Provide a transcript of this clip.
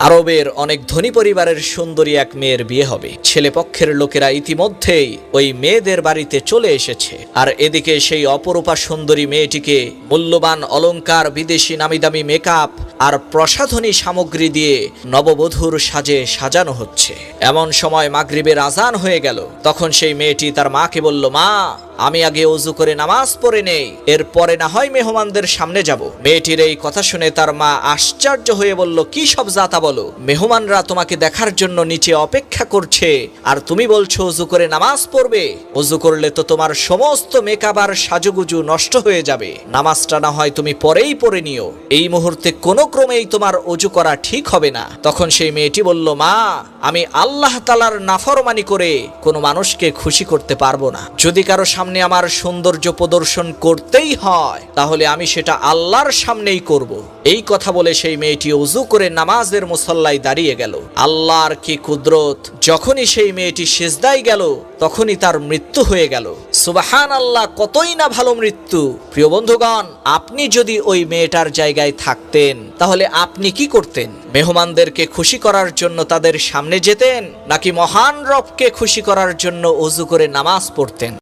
আরবের অনেক ধনী পরিবারের সুন্দরী এক মেয়ের বিয়ে হবে। ছেলেপক্ষের লোকেরা ইতিমধ্যেই ওই মেয়েদের বাড়িতে চলে এসেছে। আর এদিকে সেই অপরূপা সুন্দরী মেয়েটিকে মূল্যবান অলংকার, বিদেশি নামিদামি মেকআপ আর প্রসাধনী সামগ্রী দিয়ে নববধূর সাজে সাজানো হচ্ছে। এমন সময় মাগরিবের আজান হয়ে গেল। তখন সেই মেয়েটি তার মাকে বলল, মা, আমি আগে ওযু করে নামাজ পড়ে নেই, এরপরে না হয় মেহমানদের সামনে যাব। মেয়েটির এই কথা শুনে তার মা আশ্চর্য হয়ে বলল, কি সব জাতা বলো? মেহমানরা তোমাকে দেখার জন্য নিচে অপেক্ষা করছে, আর তুমি বলছো ওযু করে নামাজ পড়বে? ওযু করলে তো তোমার সমস্ত মেকআপ আর সাজুগুজু নষ্ট হয়ে যাবে। নামাজটা না হয় তুমি পরেই পড়ে নিও, এই মুহূর্তে কোনো ক্রমেই তোমার ওযু করা ঠিক হবে না। তখন সেই মেয়েটি বলল, মা, আমি আল্লাহ তাআলার নাফরমানি করে কোনো মানুষকে খুশি করতে পারবো না। যদি কারো সামনে আমার সৌন্দর্য প্রদর্শন করতেই হয়, তাহলে আমি সেটা আল্লাহর সামনেই করব। এই কথা বলে সেই মেয়েটি ওযু করে নামাজের মুসল্লায় দাঁড়িয়ে গেল। আল্লাহর কি কুদরত! যখনই সেই মেয়েটি সিজদায় গেল, তখনই তার মৃত্যু হয়ে গেল। সুবহানাল্লাহ, কতই না ভালো মৃত্যু! প্রিয় বন্ধুগণ, আপনি যদি ওই মেয়েটার জায়গায় থাকতেন, তাহলে আপনি কি করতেন? মেহমানদেরকে খুশি করার জন্য তাদের সামনে যেতেন, নাকি মহান রবকে খুশি করার জন্য ওযু করে নামাজ পড়তেন?